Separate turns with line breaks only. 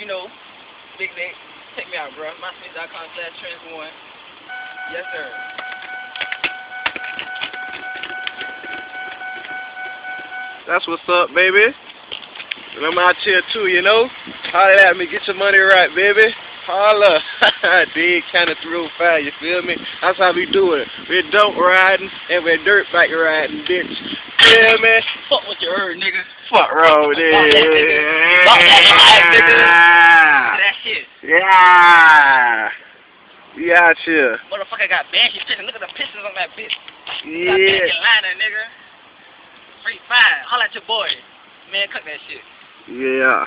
You know, Big Nick. Check me out, bro. MySpace.com/trans1. Yes, sir.
That's what's up, baby. And I'm out here too, you know. Holla at me, get your money right, baby. Holla. Dig County 305, you feel me? That's how we do it. We're dope riding and we're dirt bike riding, bitch. Feel me?
Fuck what you heard, nigga.
Fuck road,
Fuck that nigga. That shit.
Yeah. We out here.
Motherfucker got banshee pictures. Look at the pictures on that bitch.
Yeah.
Got banshee liner, nigga. Free fire. Holla at your boy. Man, cut that shit.
Yeah.